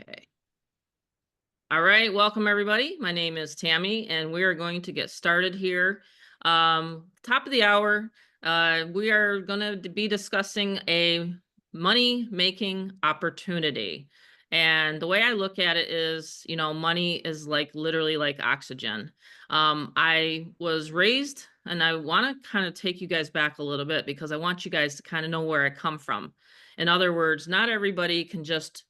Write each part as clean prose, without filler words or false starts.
Okay. All right, welcome everybody. My name is Tammy, and we are going to get started here. Top of the hour, we are going to be discussing a money-making opportunity. And the way I look at it is, money is like literally like oxygen. I was raised, and I want to kind of take you guys back a little bit because I want you guys to kind of know where I come from. In other words, not everybody can just,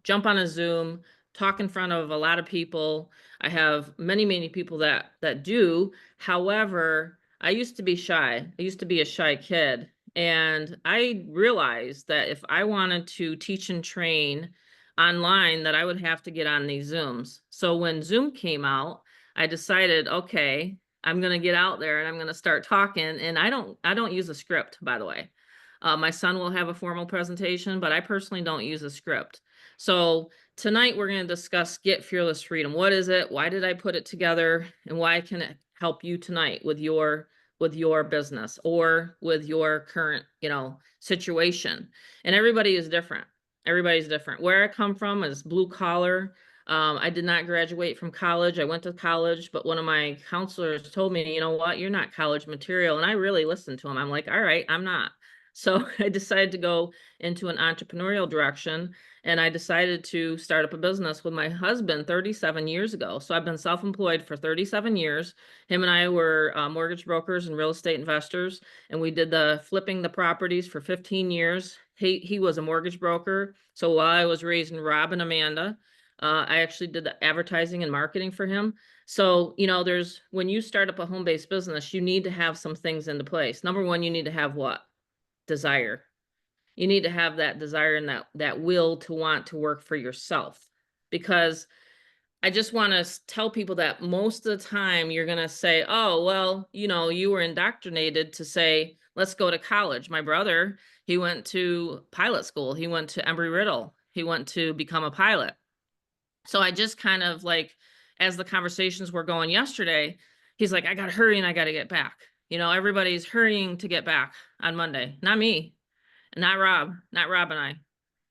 jump on a Zoom, talk in front of a lot of people. I have many people that do. However, I used to be shy. I used to be a shy kid. And I realized that if I wanted to teach and train online, that I would have to get on these Zooms. So when Zoom came out, I decided, okay, I'm going to get out there and I'm going to start talking. And I don't use a script, by the way. My son will have a formal presentation, but I personally don't use a script. So tonight we're going to discuss Get Fearless Freedom. What is it? Why did I put it together? And why can it help you tonight with your business or with your current, situation? And everybody is different. Everybody's different. Where I come from is blue collar. I did not graduate from college. I went to college, but one of my counselors told me, you know what, you're not college material. And I really listened to him. I'm like, all right, I'm not. So I decided to go into an entrepreneurial direction, and I decided to start up a business with my husband 37 years ago. So I've been self-employed for 37 years. Him and I were mortgage brokers and real estate investors, and we did the flipping the properties for 15 years. He was a mortgage broker. So while I was raising Rob and Amanda, I actually did the advertising and marketing for him. So, when you start up a home-based business, you need to have some things into place. Number one, you need to have what? Desire. You need to have that desire and that will to want to work for yourself. Because I just want to tell people that most of the time you're going to say, oh, well, you were indoctrinated to say, let's go to college. My brother, he went to pilot school. He went to Embry-Riddle. He went to become a pilot. So I just kind of like, as the conversations were going yesterday, he's like, I got to hurry and I got to get back. Everybody's hurrying to get back on Monday. Not me, not Rob and I,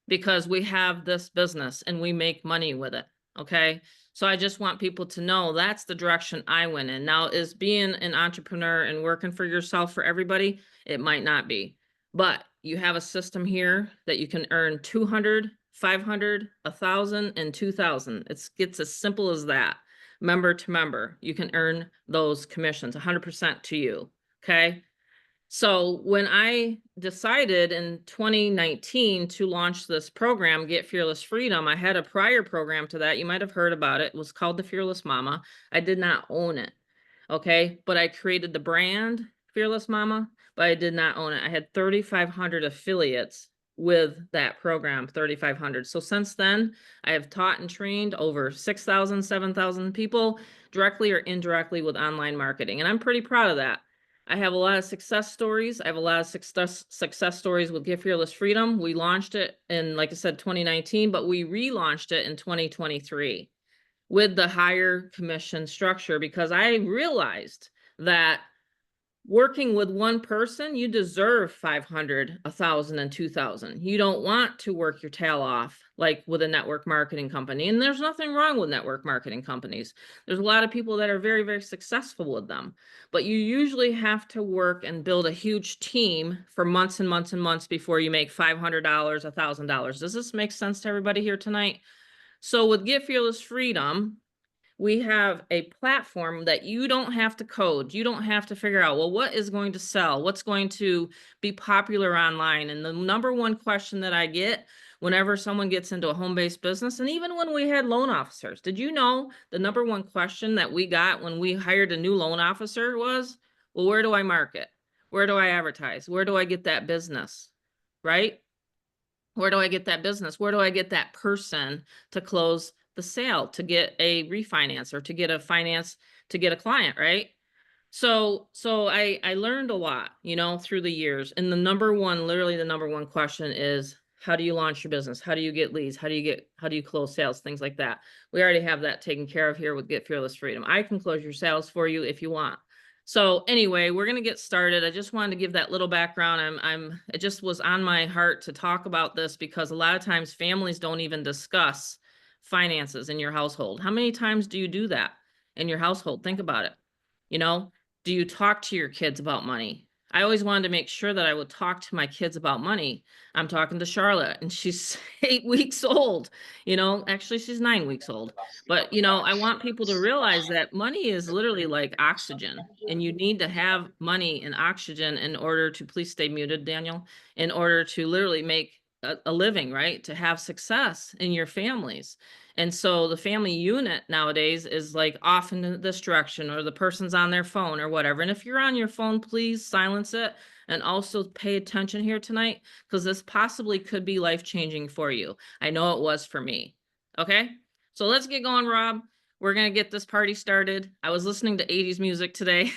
because we have this business and we make money with it. Okay. So I just want people to know that's the direction I went in. Now, is being an entrepreneur and working for yourself for everybody? It might not be, but you have a system here that you can earn 200, 500, 1,000, and 2,000. It gets as simple as that. Member to member, you can earn those commissions 100% to you. Okay. So when I decided in 2019 to launch this program, Get Fearless Freedom, I had a prior program to that. You might have heard about it. It was called the Fearless Mama. I did not own it. Okay. But I created the brand Fearless Mama, but I did not own it. I had 3,500 affiliates with that program, 3,500. So since then, I have taught and trained over 6,000, 7,000 people directly or indirectly with online marketing. And I'm pretty proud of that. I have a lot of success stories. I have a lot of success stories with Get Fearless Freedom. We launched it in, like I said, 2019, but we relaunched it in 2023 with the higher commission structure because I realized that working with one person, you deserve 500, 1,000, and 2,000. You don't want to work your tail off like with a network marketing company. And there's nothing wrong with network marketing companies. There's a lot of people that are very, very successful with them. But you usually have to work and build a huge team for months and months and months before you make $500, $1,000. Does this make sense to everybody here tonight? So with Get Fearless Freedom, we have a platform that you don't have to code. You don't have to figure out, well, what is going to sell? What's going to be popular online? And the number one question that I get whenever someone gets into a home-based business, and even when we had loan officers, did you know the number one question that we got when we hired a new loan officer was, well, where do I market? Where do I advertise? Where do I get that business? Right? Where do I get that business? Where do I get that person to close the sale, to get a refinance or to get a finance, to get a client, right? So I learned a lot, through the years. And literally the number one question is, how do you launch your business? How do you get leads? How do you close sales? Things like that. We already have that taken care of here with Get Fearless Freedom. I can close your sales for you if you want. So anyway, we're going to get started. I just wanted to give that little background. It just was on my heart to talk about this because a lot of times families don't even discuss finances in your household? How many times do you do that in your household? Think about it. You know, do you talk to your kids about money? I always wanted to make sure that I would talk to my kids about money. I'm talking to Charlotte, and she's 8 weeks old. Actually, she's 9 weeks old. But, I want people to realize that money is literally like oxygen, and you need to have money and oxygen in order to, please stay muted, Daniel, in order to literally make a living, right? To have success in your families. And so the family unit nowadays is like off in this direction, or the person's on their phone or whatever. And if you're on your phone, please silence it. And also pay attention here tonight, because this possibly could be life-changing for you. I know it was for me. Okay? So let's get going, Rob. We're going to get this party started. I was listening to 80s music today.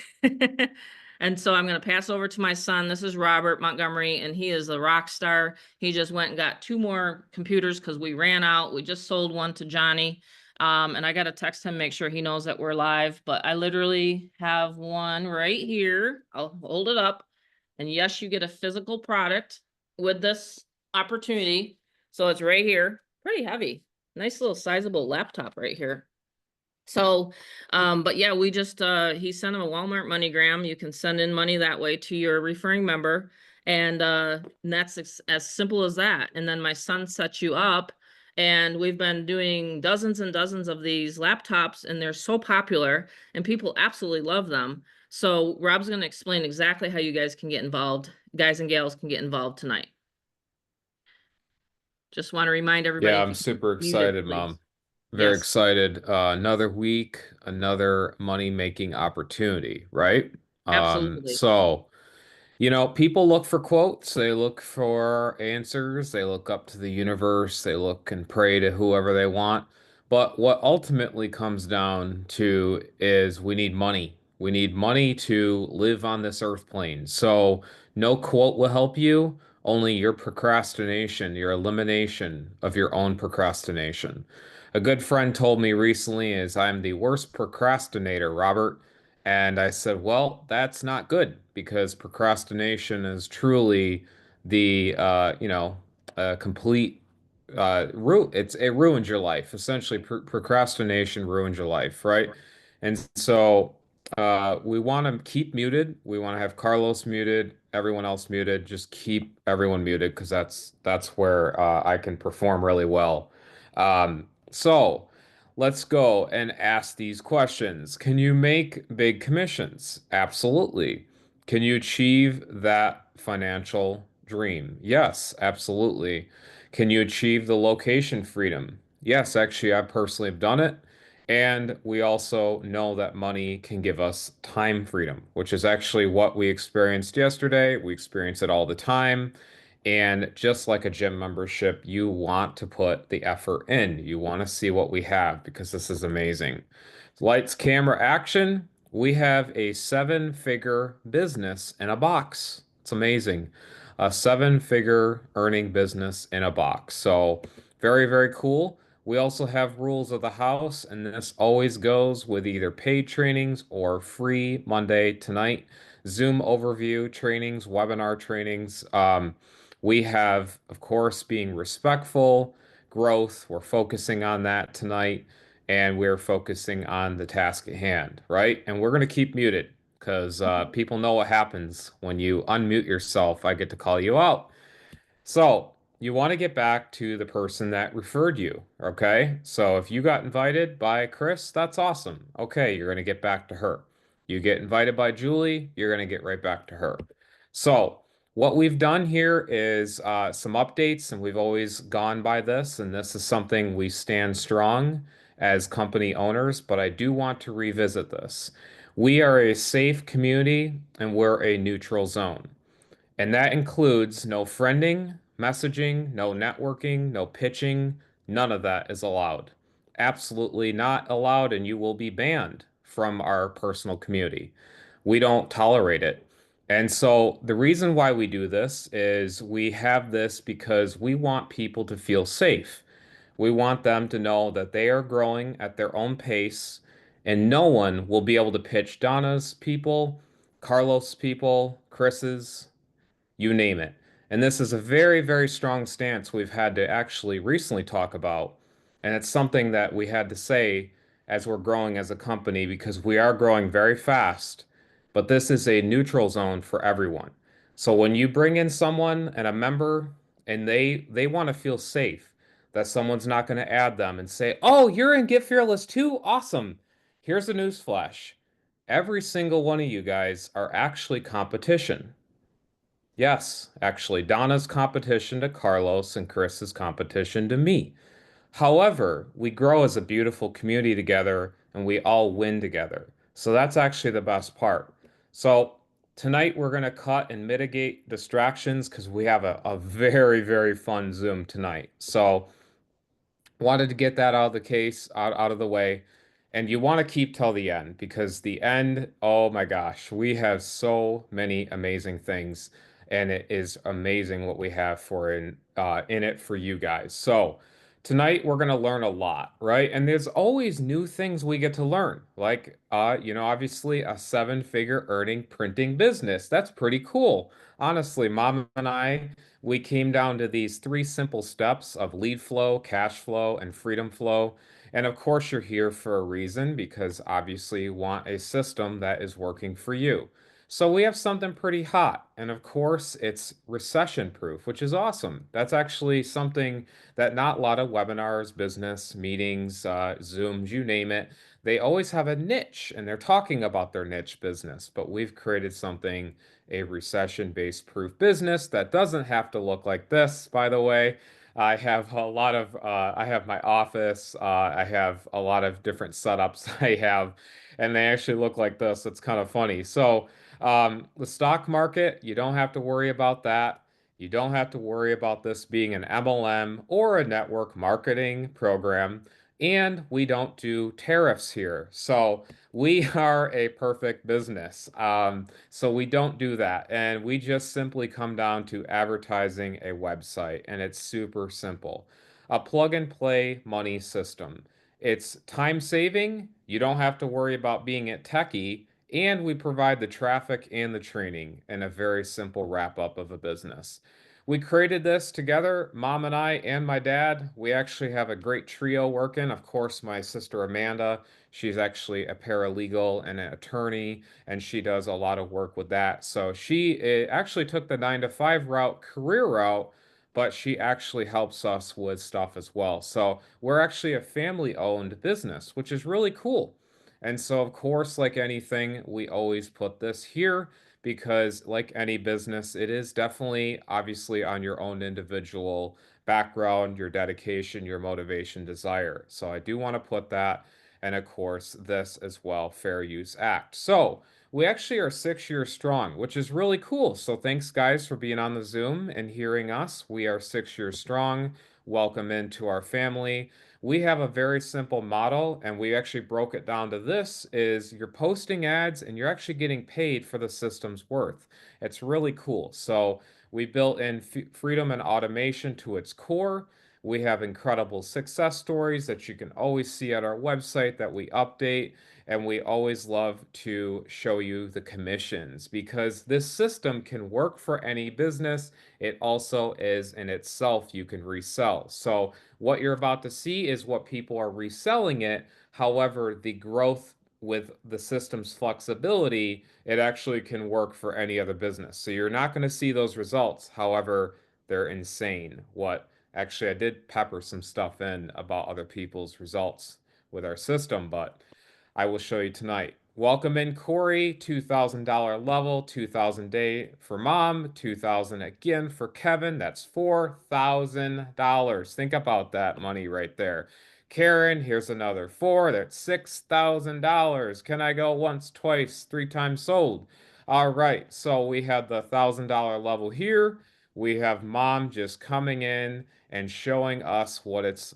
And so I'm going to pass over to my son. This is Robert Montgomery, and he is a rock star. He just went and got 2 more computers because we ran out. We just sold one to Johnny. And I got to text him, make sure he knows that we're live. But I literally have one right here. I'll hold it up. And yes, you get a physical product with this opportunity. So it's right here. Pretty heavy. Nice little sizable laptop right here. So, but yeah, we just, he sent him a Walmart MoneyGram. You can send in money that way to your referring member. And that's as simple as that. And then my son sets you up, and we've been doing dozens and dozens of these laptops, and they're so popular and people absolutely love them. So Rob's going to explain exactly how you guys can get involved, guys and gals can get involved tonight. Just want to remind everybody, Yeah, if I'm you super muted, excited, please. Mom. Very Yes, excited. Another week, another money-making opportunity, right? absolutely. So, people look for quotes, they look for answers, they look up to the universe, they look and pray to whoever they want. But what ultimately comes down to is we need money. We need money to live on this earth plane. So no quote will help you, only your procrastination, your elimination of your own procrastination. A good friend told me recently is I'm the worst procrastinator, Robert. And I said, well, that's not good because procrastination is truly the, complete it ruins your life. Essentially, procrastination ruins your life, right? And so we want to keep muted. We want to have Carlos muted, everyone else muted. Just keep everyone muted because that's where I can perform really well. So. Let's go and ask these questions. Can you make big commissions? Absolutely. Can you achieve that financial dream? Yes, absolutely. Can you achieve the location freedom? Yes, actually, I personally have done it. And we also know that money can give us time freedom, which is actually what we experienced yesterday. We experience it all the time. And just like a gym membership, you want to put the effort in. You want to see what we have because this is amazing. Lights, camera, action. We have a 7-figure business in a box. It's amazing. A 7-figure earning business in a box. So, very, very cool. We also have rules of the house, and this always goes with either paid trainings or free Monday tonight Zoom overview trainings, webinar trainings. We have, of course, being respectful, growth. We're focusing on that tonight, and we're focusing on the task at hand, right? And we're going to keep muted because people know what happens when you unmute yourself. I get to call you out. So you want to get back to the person that referred you, okay? So if you got invited by Chris, that's awesome. Okay, you're going to get back to her. You get invited by Julie, you're going to get right back to her. So what we've done here is some updates, and we've always gone by this, and this is something we stand strong as company owners, but I do want to revisit this. We are a safe community, and we're a neutral zone. And that includes no friending, messaging, no networking, no pitching. None of that is allowed. Absolutely not allowed, and you will be banned from our personal community. We don't tolerate it. And so the reason why we do this is we have this because we want people to feel safe. We want them to know that they are growing at their own pace, and no one will be able to pitch Donna's people, Carlos' people, Chris's, you name it. And this is a very, very strong stance we've had to actually recently talk about And it's something that we had to say as we're growing as a company because we are growing very fast, but this is a neutral zone for everyone. So when you bring in someone and a member and they want to feel safe that someone's not going to add them and say, "Oh, you're in Get Fearless too? Awesome." Here's a news flash. Every single one of you guys are actually competition. Yes, actually, Donna's competition to Carlos and Chris's competition to me. However, we grow as a beautiful community together and we all win together. So that's actually the best part. So tonight we're going to cut and mitigate distractions because we have a very, very fun Zoom tonight. So wanted to get that out of the case, out of the way. And you want to keep till the end because the end, oh my gosh, we have so many amazing things, and it is amazing what we have in it for you guys. So tonight we're gonna learn a lot, right? And there's always new things we get to learn, like obviously a seven-figure earning printing business. That's pretty cool. Honestly, Mom and I, we came down to these three simple steps of lead flow, cash flow, and freedom flow. And of course, you're here for a reason because obviously you want a system that is working for you. So we have something pretty hot. And of course, it's recession proof, which is awesome. That's actually something that not a lot of webinars, business meetings, Zooms, you name it, they always have a niche and they're talking about their niche business. But we've created something, a recession-based proof business that doesn't have to look like this, by the way. I have my office, I have a lot of different setups I have, and they actually look like this. It's kind of funny. So, the stock market, you don't have to worry about that. You don't have to worry about this being an MLM or a network marketing program. And we don't do tariffs here. So we are a perfect business. So we don't do that. And we just simply come down to advertising a website. And it's super simple. A plug and play money system. It's time saving. You don't have to worry about being a techie. And we provide the traffic and the training in a very simple wrap up of a business. We created this together, Mom and I and my dad. We actually have a great trio working. Of course, my sister Amanda, she's actually a paralegal and an attorney, and she does a lot of work with that. So she actually took the 9 to 5 route, career route, but she actually helps us with stuff as well. So we're actually a family-owned business, which is really cool. And so, of course, like anything, we always put this here because, like any business, it is definitely obviously on your own individual background, your dedication, your motivation, desire. So I do want to put that. And of course, this as well, Fair Use Act. So we actually are 6 years strong, which is really cool. So thanks, guys, for being on the Zoom and hearing us. We are 6 years strong. Welcome into our family. We have a very simple model, and we actually broke it down to this is you're posting ads and you're actually getting paid for the system's worth. It's really cool. So we built in freedom and automation to its core. We have incredible success stories that you can always see at our website that we update. And we always love to show you the commissions because this system can work for any business. It also is in itself, you can resell. So what you're about to see is what people are reselling it. However, the growth with the system's flexibility, it actually can work for any other business. So you're not going to see those results. However, they're insane. What actually, I did pepper some stuff in about other people's results with our system, but I will show you tonight. Welcome in Corey, $2,000 level, 2,000 day for mom, 2,000 again for Kevin. That's $4,000. Think about that money right there. Karen, here's another four. That's $6,000. Can I go once, twice, 3 times sold? All right, so we have the $1,000 level here. We have mom just coming in and showing us what it's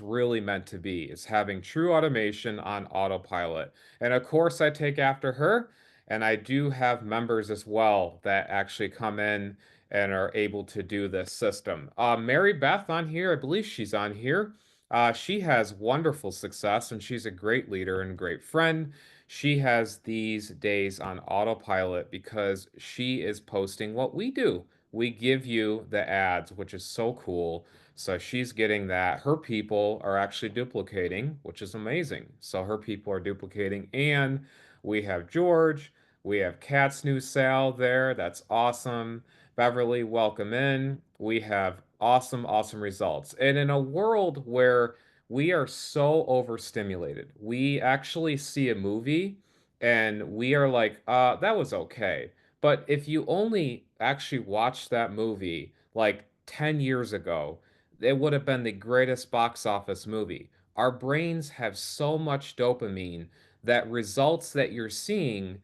really meant to be. It's having true automation on autopilot. And of course, I take after her, and I do have members as well that actually come in and are able to do this system. Mary Beth on here, I believe she's on here. She has wonderful success and she's a great leader and great friend. She has these days on autopilot because she is posting what we do. We give you the ads, which is so cool. So she's getting that. Her people are actually duplicating, which is amazing. So her people are duplicating. And we have George. We have Kat's new Sal there. That's awesome. Beverly, welcome in. We have awesome, awesome results. And in a world where we are so overstimulated, we actually see a movie and we are like, that was okay. But if you only actually watched that movie like 10 years ago, it would have been the greatest box office movie. Our brains have so much dopamine that results that you're seeing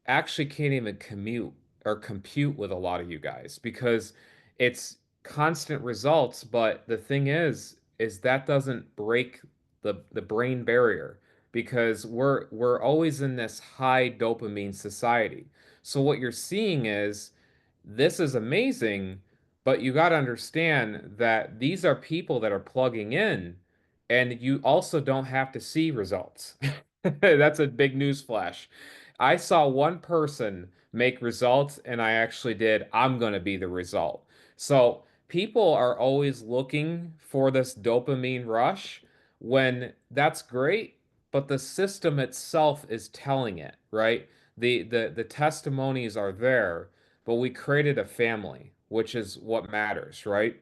actually can't even commute or compute with a lot of you guys because it's constant results. But the thing is that doesn't break the brain barrier because we're always in this high dopamine society. So what you're seeing is this is amazing, but you got to understand that these are people that are plugging in, and you also don't have to see results. That's a big news flash. I saw one person make results, and I actually did. I'm going to be the result. So people are always looking for this dopamine rush when that's great, but the system itself is telling it, right? The testimonies are there, but we created a family, which is what matters, right?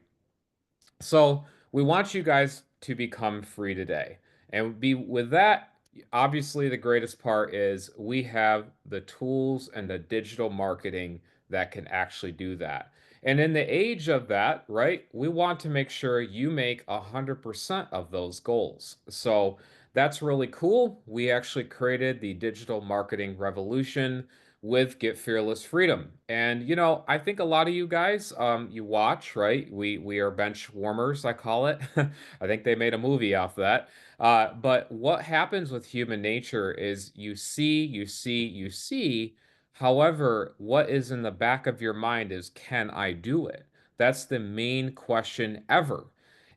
So we want you guys to become free today. And be with that, obviously the greatest part is we have the tools and the digital marketing that can actually do that. And in the age of that, right, we want to make sure you make 100% of those goals. So that's really cool. We actually created the digital marketing revolution with Get Fearless Freedom. And I think a lot of you guys, you watch, right? We are bench warmers, I call it. I think they made a movie off that. But what happens with human nature is you see, you see, you see. However, what is in the back of your mind is, can I do it? That's the main question ever.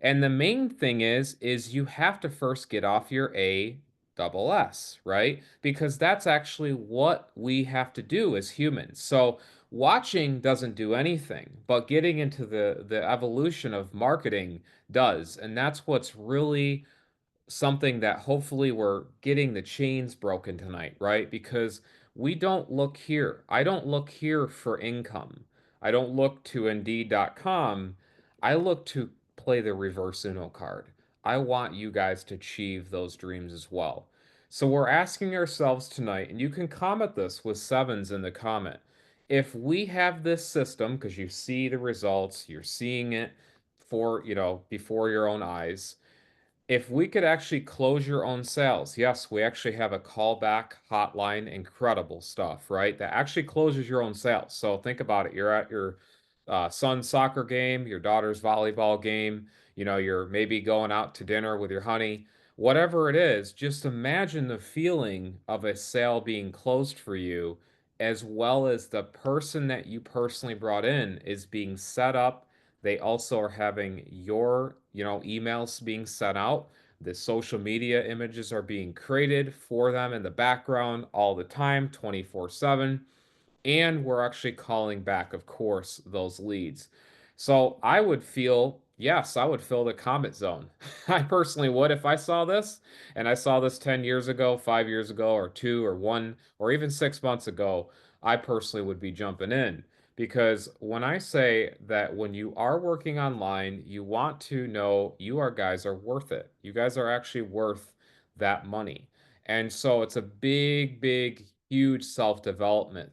And the main thing is you have to first get off your double S, right? Because that's actually what we have to do as humans. So watching doesn't do anything, but getting into the evolution of marketing does. And that's what's really something that hopefully we're getting the chains broken tonight, right? Because we don't look here. I don't look here for income. I don't look to Indeed.com. I look to play the reverse Uno card. I want you guys to achieve those dreams as well. So we're asking ourselves tonight, and you can comment this with sevens in the comment. If we have this system, because you see the results, you're seeing it before your own eyes, if we could actually close your own sales, yes, we actually have a callback hotline, incredible stuff, right? That actually closes your own sales. So think about it. You're at your son's soccer game, your daughter's volleyball game, you're maybe going out to dinner with your honey, whatever it is, just imagine the feeling of a sale being closed for you, as well as the person that you personally brought in is being set up. They also are having your, emails being sent out. The social media images are being created for them in the background all the time, 24/7. And we're actually calling back, of course, those leads. So I would feel, yes, I would fill the comment zone. I personally would if I saw this and I saw this 10 years ago, 5 years ago, or two, or one, or even 6 months ago. I personally would be jumping in because when I say that when you are working online, you want to know guys are worth it. You guys are actually worth that money. And so it's a big, big, huge self-development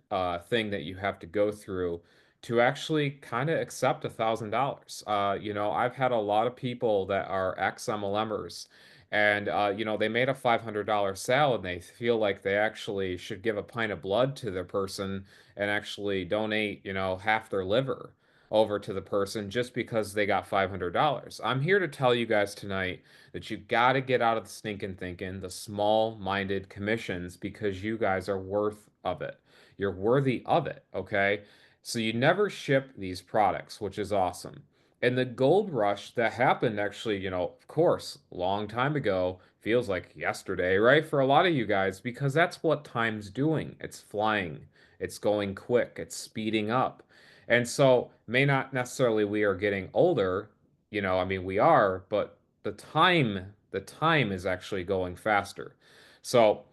thing that you have to go through to actually kind of accept $1,000. I've had a lot of people that are ex-MLMers and they made a $500 sale and they feel like they actually should give a pint of blood to the person and actually donate, half their liver over to the person just because they got $500. I'm here to tell you guys tonight that you got to get out of the stinking thinking, the small-minded commissions, because you guys are worth of it. You're worthy of it, okay? So you never ship these products, which is awesome. And the gold rush that happened actually, of course, a long time ago, feels like yesterday, right? For a lot of you guys, because that's what time's doing. It's flying, it's going quick, it's speeding up. And so, may not necessarily we are getting older, I mean, we are, but the time is actually going faster. So,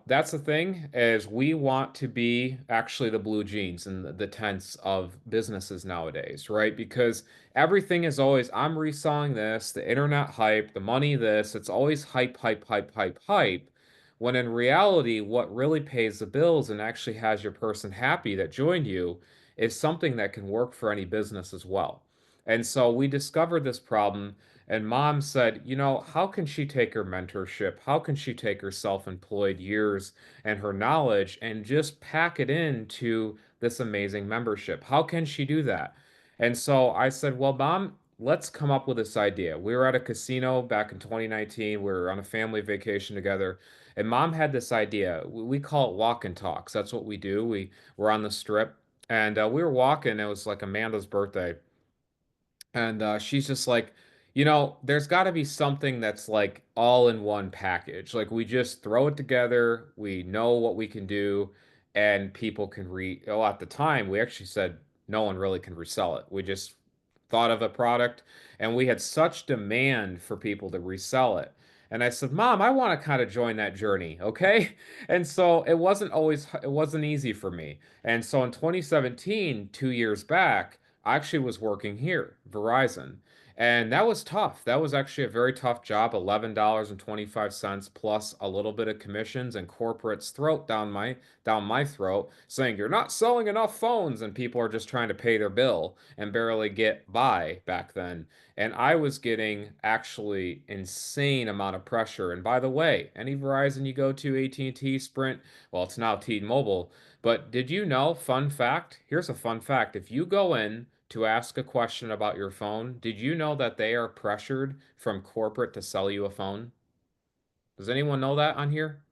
that's the thing is we want to be actually the blue jeans and the tents of businesses nowadays, right? Because everything is always, I'm reselling this, the internet hype, the money this, it's always hype, hype, hype, hype, hype. When in reality, what really pays the bills and actually has your person happy that joined you is something that can work for any business as well. And so we discovered this problem, and mom said, how can she take her mentorship? How can she take her self-employed years and her knowledge and just pack it into this amazing membership? How can she do that? And so I said, well, mom, let's come up with this idea. We were at a casino back in 2019. We were on a family vacation together, and mom had this idea. We call it walk and talks. That's what we do. We were on the strip, and we were walking. It was like Amanda's birthday. And she's just like, there's got to be something that's like all in one package. Like we just throw it together, we know what we can do, and people can Oh, at the time, we actually said no one really can resell it. We just thought of a product, and we had such demand for people to resell it. And I said, Mom, I want to kind of join that journey, okay? And so it wasn't easy for me. And so in 2017, 2 years back, I actually was working here, Verizon. And that was tough. That was actually a very tough job, $11.25 plus a little bit of commissions and corporate's throat down my throat, saying you're not selling enough phones and people are just trying to pay their bill and barely get by back then. And I was getting actually insane amount of pressure. And by the way, any Verizon you go to, AT&T, Sprint, well, it's now T-Mobile, but did you know, fun fact? Here's a fun fact. If you go in to ask a question about your phone, did you know that they are pressured from corporate to sell you a phone? Does anyone know that on here?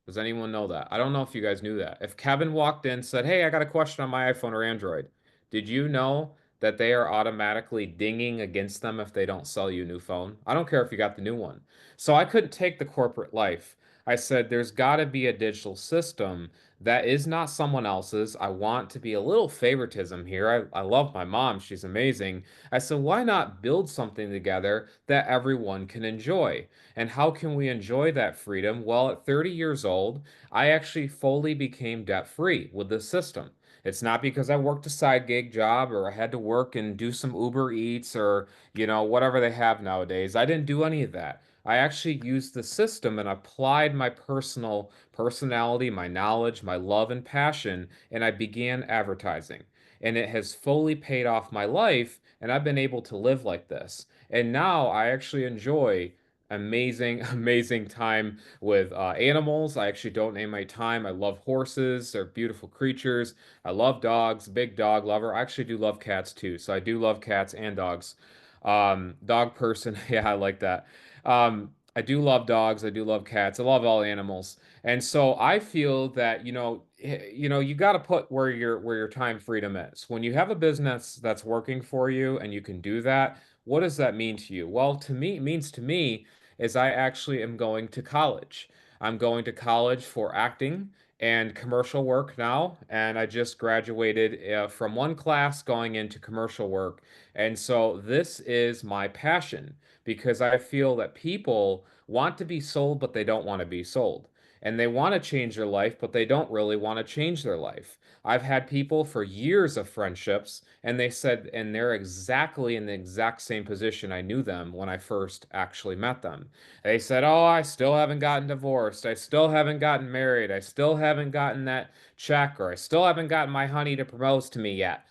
Does anyone know that? I don't know if you guys knew that. If Kevin walked in and said, "Hey, I got a question on my iPhone or Android," did you know that they are automatically dinging against them if they don't sell you a new phone? I don't care if you got the new one. So I couldn't take the corporate life. I said, there's got to be a digital system that is not someone else's. I want to be a little favoritism here. I love my mom. She's amazing. I said, why not build something together that everyone can enjoy? And how can we enjoy that freedom? Well, at 30 years old, I actually fully became debt free with this system. It's not because I worked a side gig job or I had to work and do some Uber Eats or, whatever they have nowadays. I didn't do any of that. I actually used the system and applied my personality, my knowledge, my love and passion, and I began advertising. And it has fully paid off my life, and I've been able to live like this. And now I actually enjoy amazing, amazing time with animals. I actually don't name my time. I love horses. They're beautiful creatures. I love dogs, big dog lover. I actually do love cats too. So I do love cats and dogs. Dog person. Yeah, I like that. I do love dogs. I do love cats. I love all animals. And so I feel that, you got to put where your time freedom is. When you have a business that's working for you and you can do that, what does that mean to you? Well, to me, it means to me is I actually am going to college. I'm going to college for acting and commercial work now, and I just graduated from one class going into commercial work. And so this is my passion because I feel that people want to be sold, but they don't want to be sold. And they want to change their life, but they don't really want to change their life. I've had people for years of friendships, and they said, and they're exactly in the exact same position I knew them when I first actually met them. They said, "Oh, I still haven't gotten divorced. I still haven't gotten married. I still haven't gotten that check, or I still haven't gotten my honey to propose to me yet."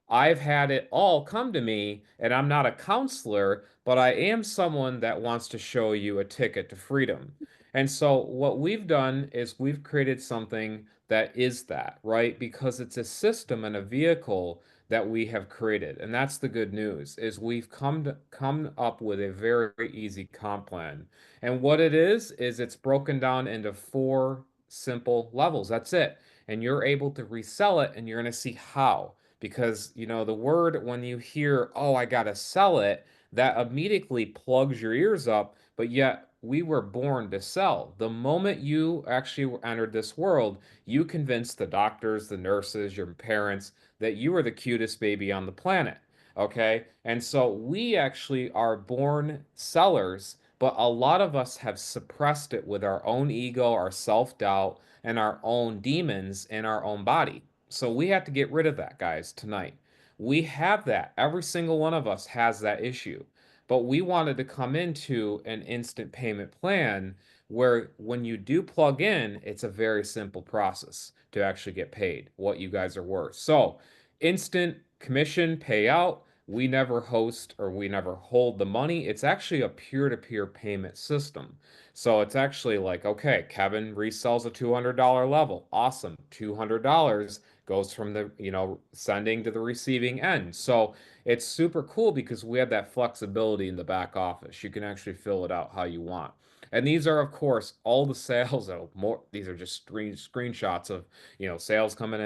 I've had it all come to me, and I'm not a counselor, but I am someone that wants to show you a ticket to freedom. And so what we've done is we've created something that is that, right? Because it's a system and a vehicle that we have created. And that's the good news, is we've come up with a very easy comp plan. And what it is it's broken down into four simple levels. That's it. And you're able to resell it and you're going to see how. Because, the word when you hear, "Oh, I gotta sell it," that immediately plugs your ears up, but yet we were born to sell. The moment you actually entered this world, you convinced the doctors, the nurses, your parents that you were the cutest baby on the planet. Okay. And so we actually are born sellers, but a lot of us have suppressed it with our own ego, our self-doubt, and our own demons in our own body. So we have to get rid of that, guys, tonight. We have that. Every single one of us has that issue. But we wanted to come into an instant payment plan where when you do plug in, it's a very simple process to actually get paid what you guys are worth. So, instant commission payout. We never host or we never hold the money. It's actually a peer-to-peer payment system. So it's actually like, okay, Kevin resells a $200 level. Awesome. $200 goes from the, sending to the receiving end. So it's super cool because we have that flexibility in the back office. You can actually fill it out how you want. And these are, of course, all the sales. These are just screenshots of, sales coming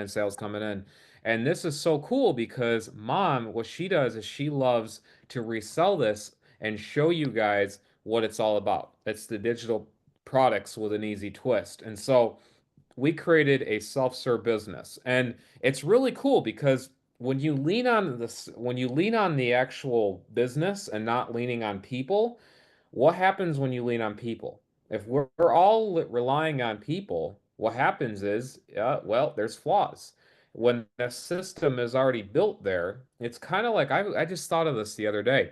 in. And this is so cool because mom, what she does is she loves to resell this and show you guys what it's all about. It's the digital products with an easy twist. And so we created a self-serve business. And it's really cool because when you lean on the actual business and not leaning on people, what happens when you lean on people? If we're all relying on people, what happens is, well, there's flaws. When the system is already built there, it's kind of like I just thought of this the other day.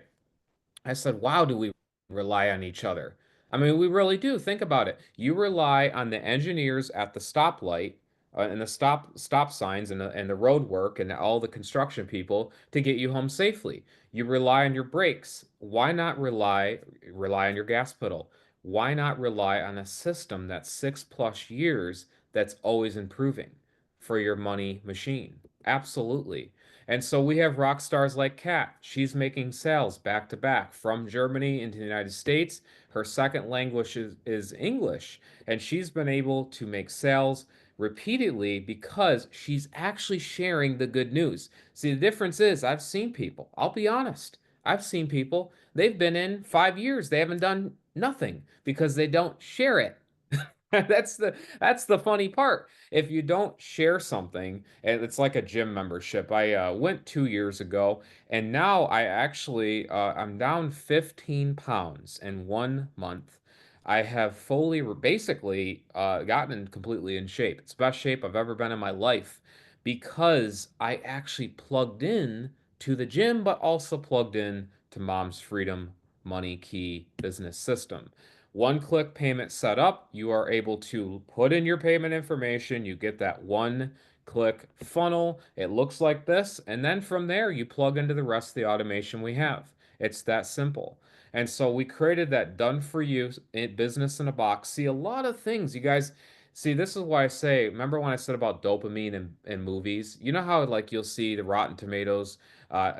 I said, wow, do we rely on each other? I mean, we really do. Think about it. You rely on the engineers at the stoplight and the stop signs and the road work and all the construction people to get you home safely. You rely on your brakes. Why not rely on your gas pedal? Why not rely on a system that's 6+ years that's always improving for your money machine? Absolutely. And so we have rock stars like Kat. She's making sales back to back from Germany into the United States. Her second language is English, and she's been able to make sales repeatedly because she's actually sharing the good news. See, the difference is I've seen people, I'll be honest, I've seen people, they've been in 5 years, they haven't done nothing because they don't share it. That's the funny part. If you don't share something, and it's like a gym membership. I went 2 years ago, and now I'm down 15 pounds in 1 month. I have basically gotten completely in shape. It's the best shape I've ever been in my life because I actually plugged in to the gym, but also plugged in to Mom's Freedom Money Key business system. One-click payment set up, you are able to put in your payment information. You get that one-click funnel. It looks like this. And then from there, you plug into the rest of the automation we have. It's that simple. And so we created that done for you business in a box. See, a lot of things, you guys. See, this is why I say, remember when I said about dopamine in movies? You know how like you'll see the Rotten Tomatoes.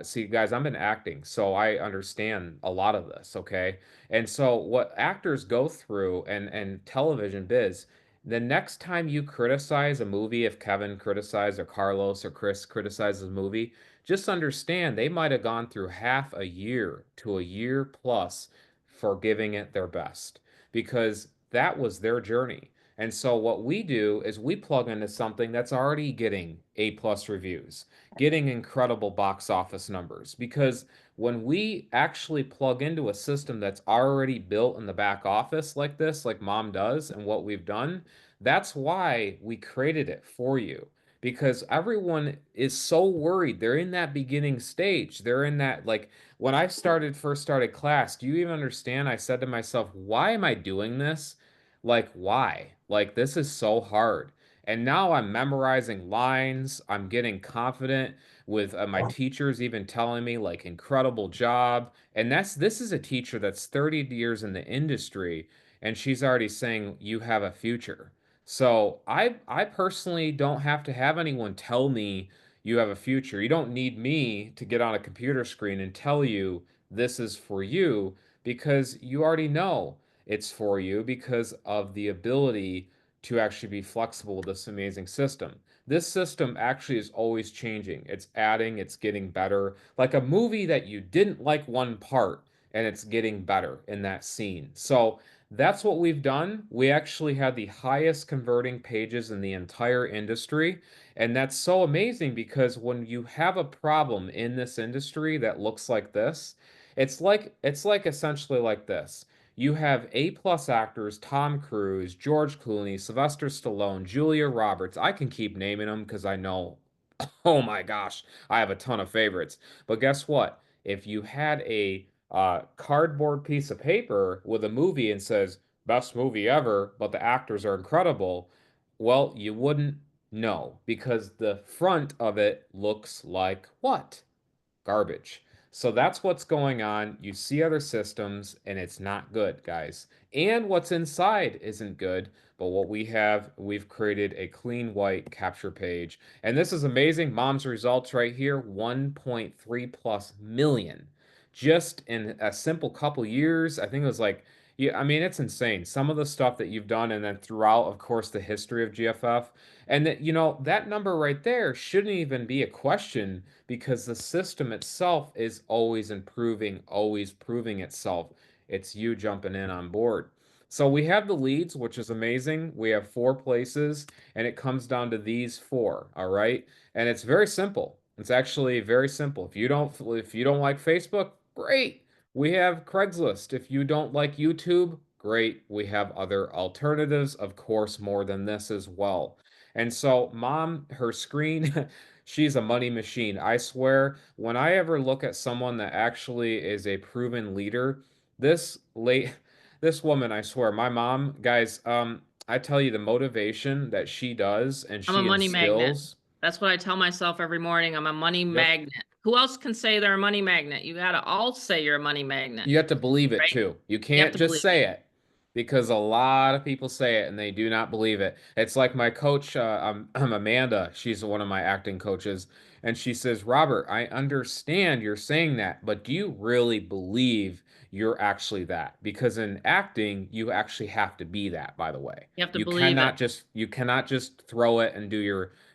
See, guys, I'm in acting, so I understand a lot of this, okay? And so what actors go through and television biz, the next time you criticize a movie, if Kevin criticized or Carlos or Chris criticizes a movie, just understand they might have gone through half a year to a year plus for giving it their best because that was their journey. And so what we do is we plug into something that's already getting A+ reviews, getting incredible box office numbers because when we actually plug into a system that's already built in the back office like this, like mom does, and what we've done, that's why we created it for you. Because everyone is so worried. They're in that beginning stage. They're in that, like, when I first started class, do you even understand? I said to myself, why am I doing this? Like, why? Like, this is so hard. And now I'm memorizing lines. I'm getting confident with my teachers even telling me like incredible job. And this is a teacher that's 30 years in the industry and she's already saying you have a future. So I personally don't have to have anyone tell me you have a future. You don't need me to get on a computer screen and tell you this is for you because you already know it's for you because of the ability to actually be flexible with this amazing system. This system actually is always changing. It's adding, it's getting better. Like a movie that you didn't like one part and it's getting better in that scene. So That's what we've done. We actually had the highest converting pages in the entire industry. And that's so amazing because when you have a problem in this industry that looks like this, it's like essentially like this. You have A-plus actors, Tom Cruise, George Clooney, Sylvester Stallone, Julia Roberts. I can keep naming them because I know, oh my gosh, I have a ton of favorites. But guess what? If you had a cardboard piece of paper with a movie and says best movie ever, but the actors are incredible, well, you wouldn't know because the front of it looks like what? Garbage. So that's what's going on. You see other systems and it's not good, guys. And what's inside isn't good. But what we have, we've created a clean white capture page. And this is amazing. Mom's results right here, 1.3 plus million. Just in a simple couple years. I think it was like, yeah, I mean, it's insane. Some of the stuff that you've done, and then throughout, of course, the history of GFF. And that, that number right there shouldn't even be a question because the system itself is always improving, always proving itself. It's you jumping in on board. So we have the leads, which is amazing. We have 4 places, and it comes down to these four, all right? And it's very simple. It's actually very simple. If you don't like Facebook, great. We have Craigslist. If you don't like YouTube, great. We have other alternatives, of course, more than this as well. And so, mom, her screen, she's a money machine. I swear, when I ever look at someone that actually is a proven leader, this late this woman, I swear, my mom, guys, I tell you the motivation that she does and I'm a she money magnet. instills. That's what I tell myself every morning. I'm a money Yep. magnet. Who else can say they're a money magnet? You gotta all say you're a money magnet, You have to believe it right? too. You You have can't to just believe it. say it because a lot of people say it and they do not believe it. It's like my coach, I'm Amanda. She's one of my acting coaches, and she says, "Robert, I understand you're saying that, but do you really believe you're actually that? Because in acting, you actually have to be that, by the way. You have to You believe it. cannot just you cannot just throw it and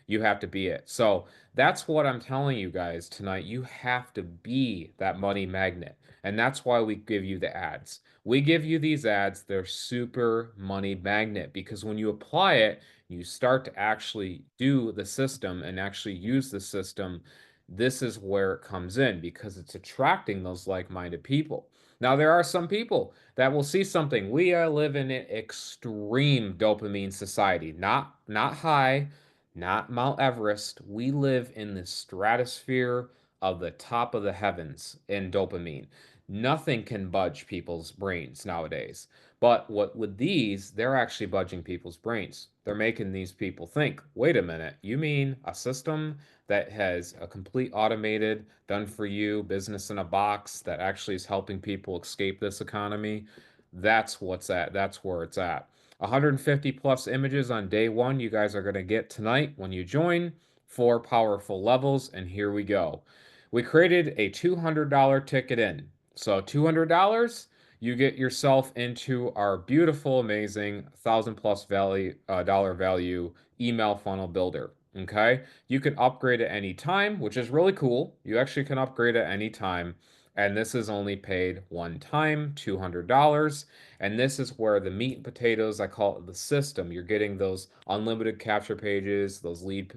you have to be it. So that's what I'm telling you guys tonight. You have to be that money magnet. And that's why we give you the ads. We give you these ads, they're super money magnet because when you apply it, you start to actually do the system and actually use the system. This is where it comes in because it's attracting those like-minded people. Now, there are some people that will see something. We live in an extreme dopamine society, not high, not Mount Everest. We live in the stratosphere of the top of the heavens in dopamine. Nothing can budge people's brains nowadays. But what with these, they're actually budging people's brains. They're making these people think, wait a minute, you mean a system that has a complete automated, done for you business in a box that actually is helping people escape this economy? That's where it's at. 150 plus images on day one, you guys are going to get tonight when you join. 4 powerful levels, and here we go. We created a $200 ticket in. So $200, you get yourself into our beautiful, amazing 1,000 plus value dollar value email funnel builder. Okay, you can upgrade at any time, which is really cool. You actually can upgrade at any time, and this is only paid one time, $200. And this is where the meat and potatoes, I call it the system. You're getting those unlimited capture pages, those lead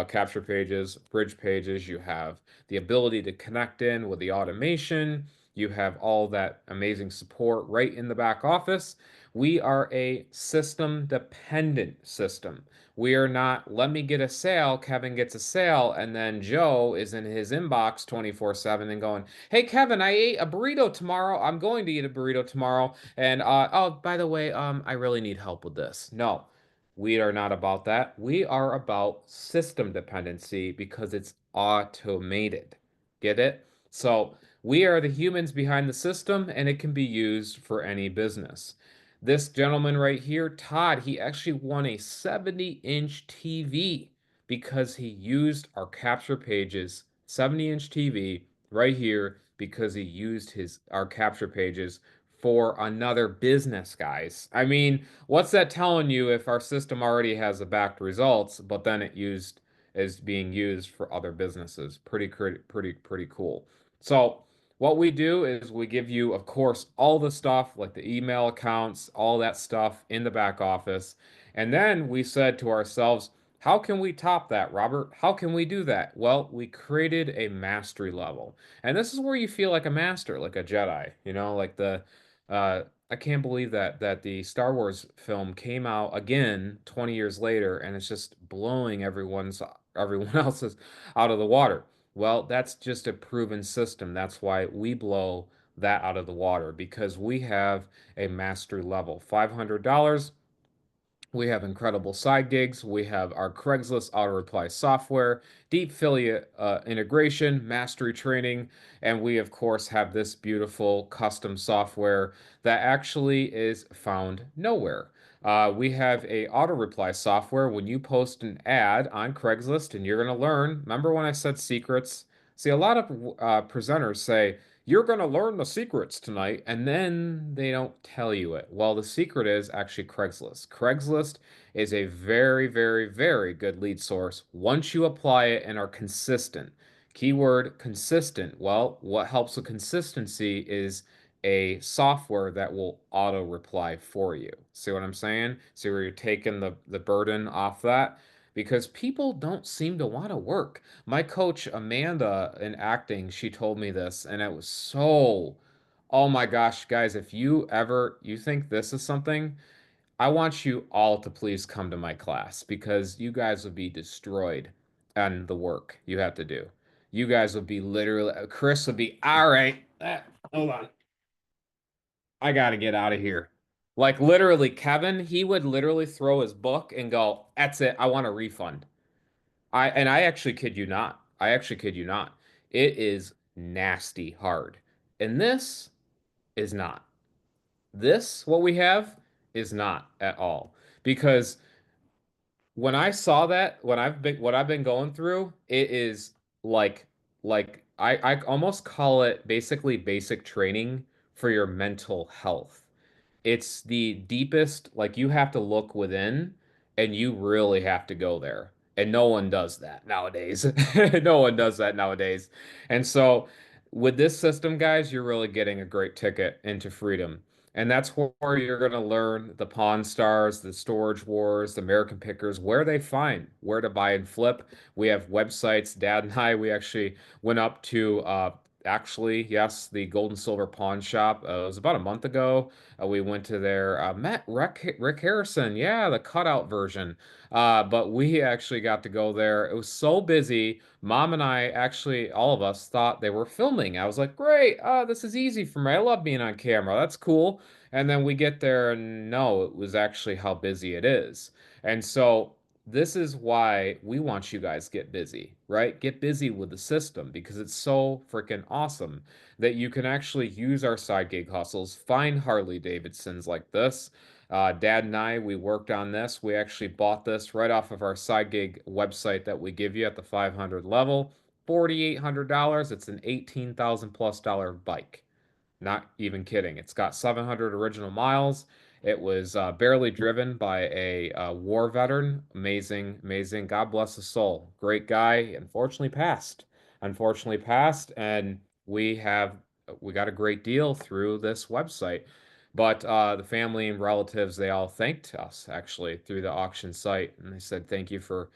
capture pages, bridge pages. You have the ability to connect in with the automation. You have all that amazing support right in the back office. We are a system dependent system. We are not, let me get a sale, Kevin gets a sale, and then Joe is in his inbox 24/7 and going, hey, Kevin, I ate a burrito tomorrow. I'm going to eat a burrito tomorrow. And oh, by the way, I really need help with this. No, we are not about that. We are about system dependency because it's automated. Get it? So we are the humans behind the system, and it can be used for any business. This gentleman right here, Todd, he actually won a 70-inch TV because he used our capture pages, 70-inch TV right here because he used his our capture pages for another business, guys. I mean, what's that telling you if our system already has the backed results, but then it is being used for other businesses? Pretty cool. So What we do is we give you, of course, all the stuff like the email accounts, all that stuff in the back office. And then we said to ourselves, how can we top that, Robert? How can we do that? Well, we created a mastery level. And this is where you feel like a master, like a Jedi, like I can't believe that the Star Wars film came out again 20 years later and it's just blowing everyone else's out of the water. Well, that's just a proven system. That's why we blow that out of the water because we have a mastery level. $500. We have incredible side gigs. We have our Craigslist auto reply software, deep affiliate integration, mastery training, and we, of course, have this beautiful custom software that actually is found nowhere. We have a auto reply software when you post an ad on Craigslist, and you're going to learn. Remember when I said secrets? See, a lot of presenters say, you're going to learn the secrets tonight, and then they don't tell you it. Well, the secret is actually Craigslist. Craigslist is a very, very, very good lead source once you apply it and are consistent. Keyword consistent. Well, what helps with consistency is a software that will auto reply for you. See what I'm saying? See where you're taking the burden off that? Because people don't seem to want to work. My coach, Amanda, in acting, she told me this, and it was so, oh my gosh, guys, if you think this is something, I want you all to please come to my class because you guys would be destroyed on the work you have to do. You guys would be literally, Chris would be, all right, hold on. I gotta get out of here. Like literally, Kevin, he would literally throw his book and go, that's it, I want a refund. I actually kid you not. I actually kid you not. It is nasty hard. And this is not. This, what we have, is not at all. Because when I saw that, what I've been going through, it is like I almost call it basically basic training for your mental health. It's the deepest, like you have to look within and you really have to go there. And no one does that nowadays. No one does that nowadays. And so with this system, guys, you're really getting a great ticket into freedom. And that's where you're going to learn the Pawn Stars, the Storage Wars, the American Pickers, where they find, where to buy and flip. We have websites. Dad and I, we actually went up to, yes, the Gold and Silver Pawn Shop. It was about a month ago. We went to their met Rick Harrison, yeah, the cutout version. But we actually got to go there. It was so busy. Mom and I actually, all of us thought they were filming. I was like, great, this is easy for me. I love being on camera. That's cool. And then we get there, and no, it was actually how busy it is. And so this is why we want you guys get busy, right? Get busy with the system because it's so freaking awesome that you can actually use our side gig hustles, find Harley Davidsons like this. Dad and I, we worked on this. We actually bought this right off of our side gig website that we give you at the 500 level. $4,800. It's an 18,000 plus dollar bike. Not even kidding. It's got 700 original miles. It was barely driven by a war veteran. Amazing, amazing. God bless his soul. Great guy. Unfortunately passed. Unfortunately passed, and we got a great deal through this website. But the family and relatives, they all thanked us actually through the auction site, and they said thank you for,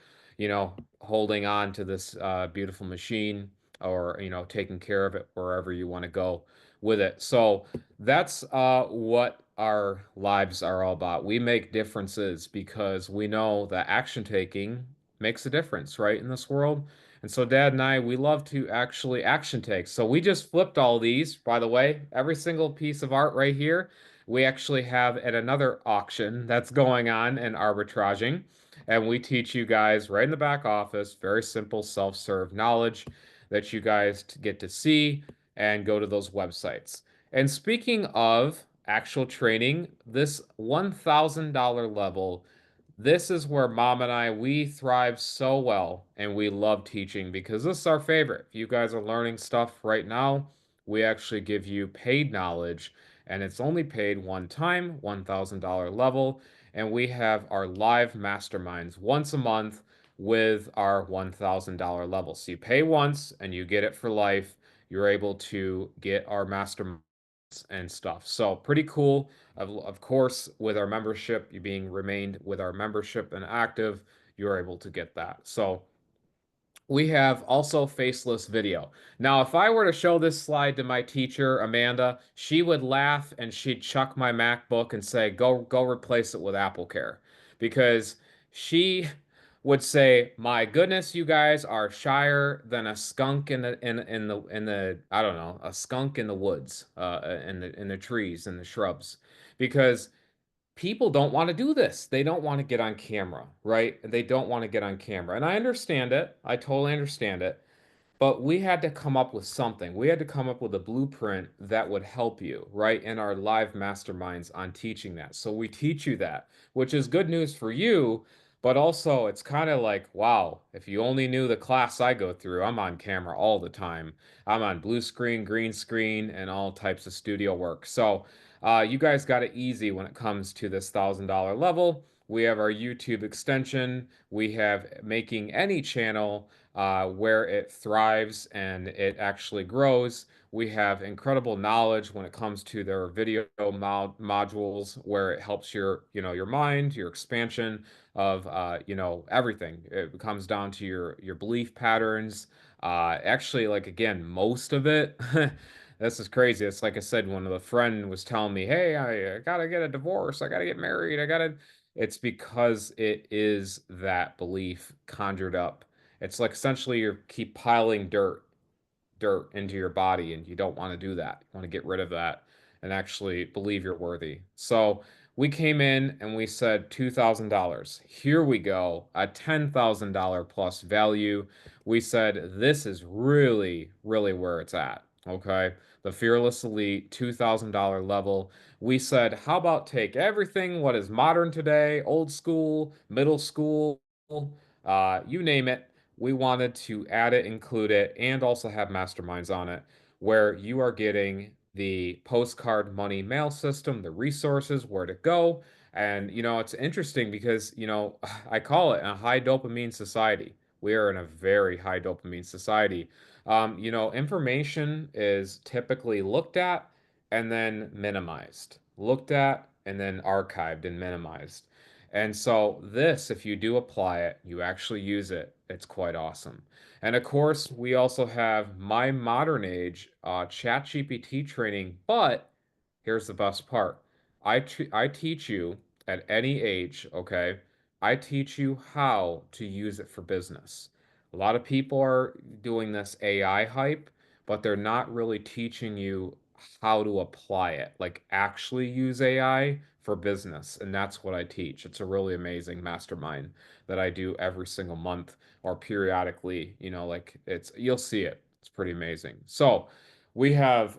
holding on to this beautiful machine or taking care of it wherever you want to go with it. So that's what our lives are all about. We make differences because we know that action taking makes a difference, right, in this world. And so Dad and I, we love to actually action take. So we just flipped all these, by the way, every single piece of art right here. We actually have at another auction that's going on in arbitraging. And we teach you guys right in the back office, very simple self-serve knowledge that you guys get to see and go to those websites. And speaking of actual training, this $1,000 level, this is where Mom and I, we thrive so well and we love teaching because this is our favorite. If you guys are learning stuff right now, we actually give you paid knowledge and it's only paid one time, $1,000 level. And we have our live masterminds once a month with our $1,000 level. So you pay once and you get it for life. you're able to get our masterminds and stuff. So pretty cool. Of course, with our membership, you being remained with our membership and active, you're able to get that. So we have also faceless video. Now, if I were to show this slide to my teacher, Amanda, she would laugh and she'd chuck my MacBook and say, go replace it with AppleCare. Because she would say, my goodness, you guys are shyer than a skunk in the I don't know, a skunk in the woods, in the trees, in the shrubs. Because people don't want to do this. They don't want to get on camera, right? They don't want to get on camera. And I understand it. I totally understand it. But we had to come up with something. We had to come up with a blueprint that would help you, right? In our live masterminds on teaching that. So we teach you that, which is good news for you, but also it's kind of like, wow, if you only knew the class I go through, I'm on camera all the time. I'm on blue screen, green screen, and all types of studio work. So you guys got it easy when it comes to this $1,000 level. We have our YouTube extension. We have making any channel where it thrives and it actually grows. We have incredible knowledge when it comes to their video modules where it helps your mind, your expansion of, everything. It comes down to your belief patterns. Actually, like again, most of it, this is crazy. It's like I said, when the friend was telling me, "Hey, I gotta get a divorce. I gotta get married. I gotta." It's because it is that belief conjured up. It's like essentially you keep piling dirt into your body, and you don't want to do that. You want to get rid of that and actually believe you're worthy. So we came in and we said $2,000. Here we go, a $10,000 plus value. We said this is really, really where it's at. Okay. The Fearless Elite $2,000 level. We said, how about take everything what is modern today, old school, middle school, you name it, we wanted to add it, include it, and also have masterminds on it, where you are getting the postcard money mail system, the resources, where to go. And, it's interesting because, I call it a high dopamine society. We are in a very high dopamine society. Information is typically looked at and then minimized, looked at and then archived and minimized. And so this, if you do apply it, you actually use it, it's quite awesome. And of course, we also have my modern age ChatGPT training, but here's the best part. I teach you at any age, okay? I teach you how to use it for business. A lot of people are doing this AI hype, but they're not really teaching you how to apply it, like actually use AI for business. And that's what I teach. It's a really amazing mastermind that I do every single month or periodically, like you'll see it. It's pretty amazing. So we have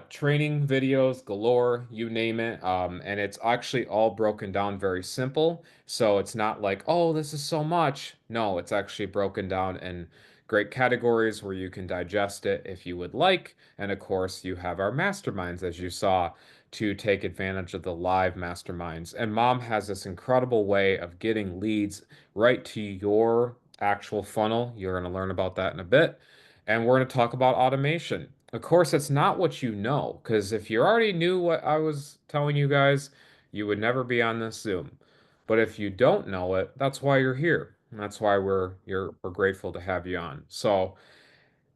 training videos galore, you name it. And it's actually all broken down very simple. So it's not like, oh, this is so much. No, it's actually broken down in great categories where you can digest it if you would like. And of course, you have our masterminds, as you saw, to take advantage of the live masterminds. And Mom has this incredible way of getting leads right to your actual funnel. You're going to learn about that in a bit. And we're going to talk about automation. Of course, it's not what you know, because if you already knew what I was telling you guys, you would never be on this Zoom. But if you don't know it, that's why you're here. And that's why we're grateful to have you on. So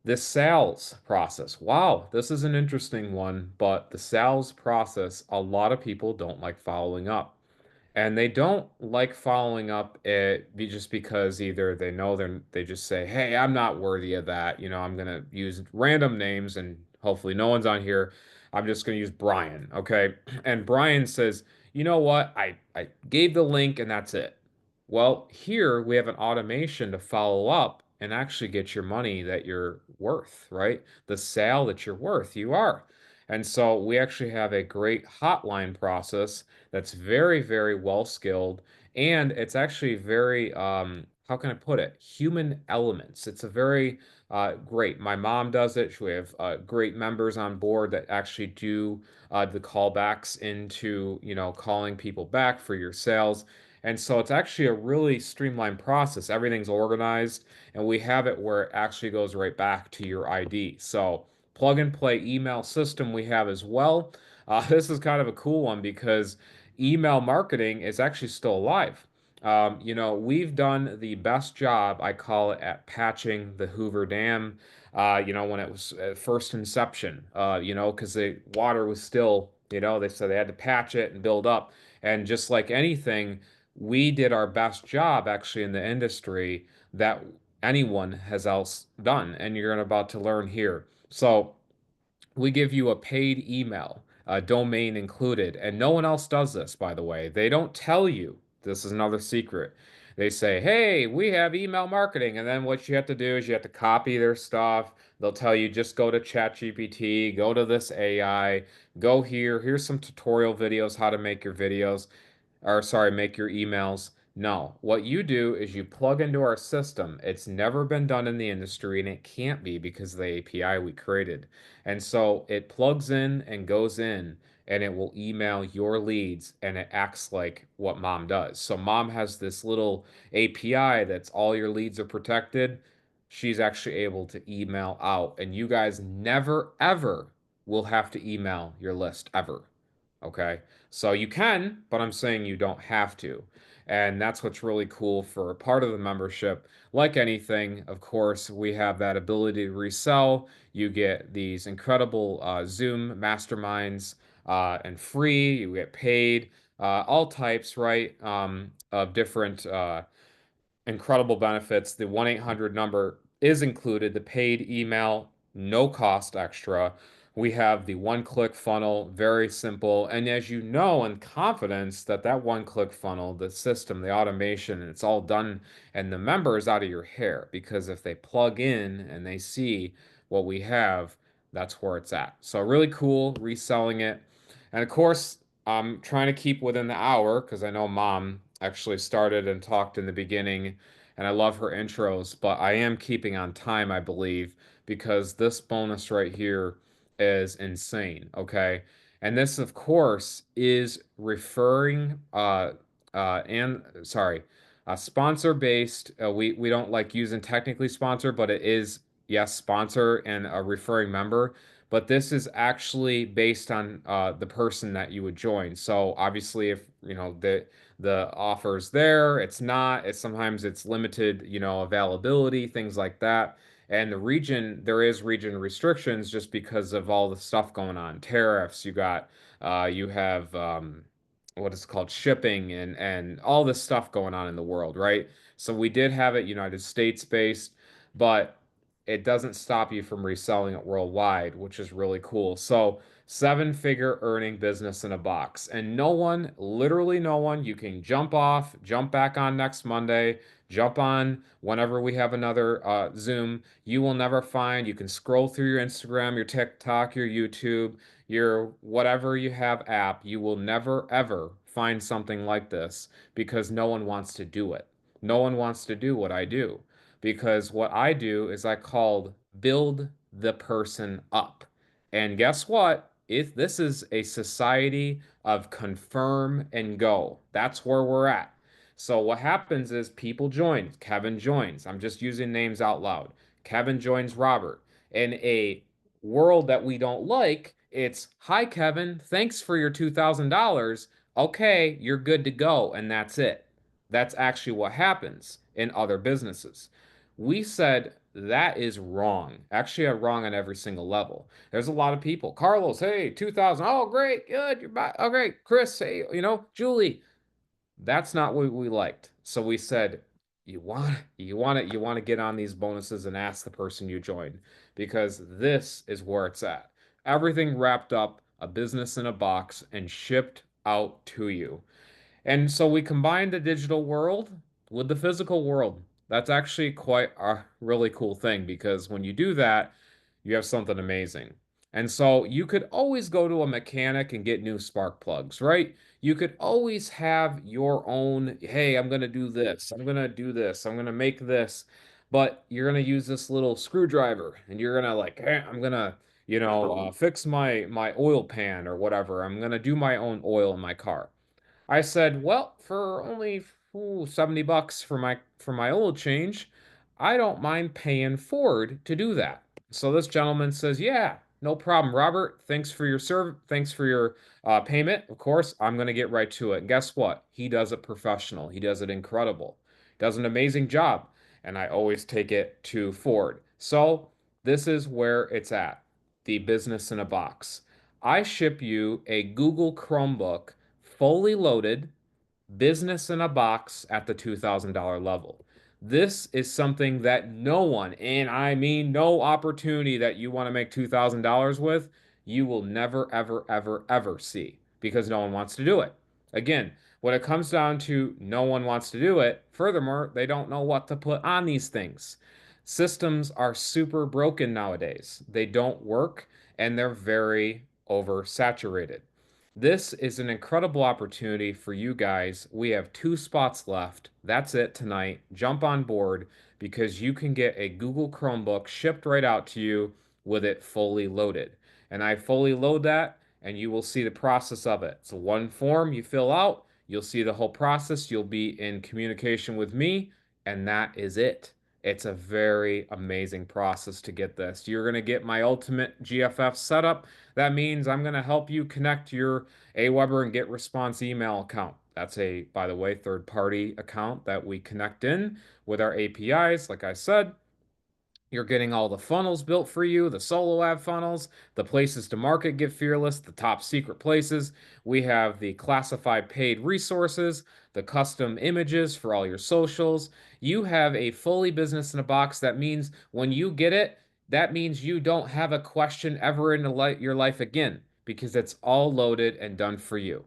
the sales process. Wow, this is an interesting one, but the sales process, a lot of people don't like following up. And they don't like following up just because either they know they just say, "Hey, I'm not worthy of that. I'm gonna use random names and hopefully no one's on here. I'm just gonna use Brian, okay?" And Brian says, "You know what? I gave the link and that's it." Well, here we have an automation to follow up and actually get your money that you're worth, right? The sale that you're worth, you are. And so we actually have a great hotline process that's very, very well skilled. And it's actually very, how can I put it? Human elements. It's a very great. My mom does it. We have great members on board that actually do the callbacks into, calling people back for your sales. And so it's actually a really streamlined process. Everything's organized, and we have it where it actually goes right back to your ID. So plug and play email system we have as well. This is kind of a cool one because email marketing is actually still alive. We've done the best job, I call it, at patching the Hoover Dam. When it was first inception, because the water was still, they said they had to patch it and build up. And just like anything, we did our best job actually in the industry that anyone has else done, and you're about to learn here. So we give you a paid email, a domain included, and no one else does this, by the way. They don't tell you. This is another secret. They say, hey, we have email marketing. And then what you have to do is you have to copy their stuff. They'll tell you just go to ChatGPT, go to this AI, go here. Here's some tutorial videos how to make your videos or sorry, make your emails. No, what you do is you plug into our system. It's never been done in the industry and it can't be because of the API we created. And so it plugs in and goes in and it will email your leads and it acts like what Mom does. So Mom has this little API that's all your leads are protected. She's actually able to email out and you guys never ever will have to email your list ever. Okay. So you can, but I'm saying you don't have to. And that's what's really cool for a part of the membership. Like anything, of course, we have that ability to resell. You get these incredible Zoom masterminds and free. You get paid, all types, right, of different incredible benefits. The 1-800 number is included, the paid email, no cost extra. We have the one-click funnel, very simple. And as you know, in confidence, that one-click funnel, the system, the automation, it's all done, and the member is out of your hair because if they plug in and they see what we have, that's where it's at. So really cool, reselling it. And of course, I'm trying to keep within the hour because I know Mom actually started and talked in the beginning, and I love her intros, but I am keeping on time, I believe, because this bonus right here is insane, okay? And this, of course, is referring and sorry, sponsor based. We don't like using technically sponsor, but it is yes, sponsor and a referring member. But this is actually based on the person that you would join. So obviously, if you know the offers there, it's not. It's sometimes it's limited, availability, things like that. And the region, there is region restrictions just because of all the stuff going on. Tariffs, you have what is called shipping and all this stuff going on in the world, right? So we did have it United States based, but it doesn't stop you from reselling it worldwide, which is really cool. So seven-figure earning business in a box. And no one, literally no one, you can jump off, jump back on next Monday, jump on whenever we have another Zoom. You will never find, you can scroll through your Instagram, your TikTok, your YouTube, your whatever you have app, you will never ever find something like this because no one wants to do it. No one wants to do what I do because what I do is I called build the person up. And guess what? If this is a society of confirm and go, that's where we're at. So what happens is people join. Kevin joins. I'm just using names out loud. Kevin joins Robert. In a world that we don't like, it's hi Kevin, thanks for your $2,000. Okay, you're good to go, and that's it. That's actually what happens in other businesses. We said that is wrong. Actually, wrong on every single level. There's a lot of people. Carlos, hey, 2000. Oh, great. Good. You're back. Oh, great. Chris, hey, Julie. That's not what we liked. So we said, you want to get on these bonuses and ask the person you joined because this is where it's at. Everything wrapped up, a business in a box and shipped out to you. And so we combine the digital world with the physical world. That's actually quite a really cool thing because when you do that, you have something amazing. And so you could always go to a mechanic and get new spark plugs, right? You could always have your own, hey, I'm going to do this. I'm going to do this. I'm going to make this. But you're going to use this little screwdriver and you're going to like, hey, I'm going to, fix my oil pan or whatever. I'm going to do my own oil in my car. I said, "Well, for only $70 for my oil change, I don't mind paying Ford to do that." So this gentleman says, "Yeah." no problem, Robert. Thanks for your payment. Of course, I'm going to get right to it. And guess what? He does it professional. He does it incredible. Does an amazing job. And I always take it to Ford. So this is where it's at. The business in a box. I ship you a Google Chromebook, fully loaded, business in a box at the $2,000 level. This is something that no one, and I mean no opportunity that you want to make $2,000 with, you will never, ever, ever, ever see because no one wants to do it. Again, when it comes down to no one wants to do it, furthermore, they don't know what to put on these things. Systems are super broken nowadays. They don't work and they're very oversaturated. This is an incredible opportunity for you guys. We have 2 spots left. That's it tonight. Jump on board because you can get a Google Chromebook shipped right out to you with it fully loaded. And I fully load that, and you will see the process of it. It's one form you fill out. You'll see the whole process. You'll be in communication with me, and that is it. It's a very amazing process to get this. You're going to get my ultimate GFF setup. That means I'm going to help you connect your Aweber and GetResponse email account. That's a, by the way, third-party account that we connect in with our APIs. Like I said, you're getting all the funnels built for you, the solo ad funnels, the places to market Get Fearless, the top secret places. We have the classified paid resources, the custom images for all your socials. You have a fully business in a box. That means when you get it, that means you don't have a question ever in your life again because it's all loaded and done for you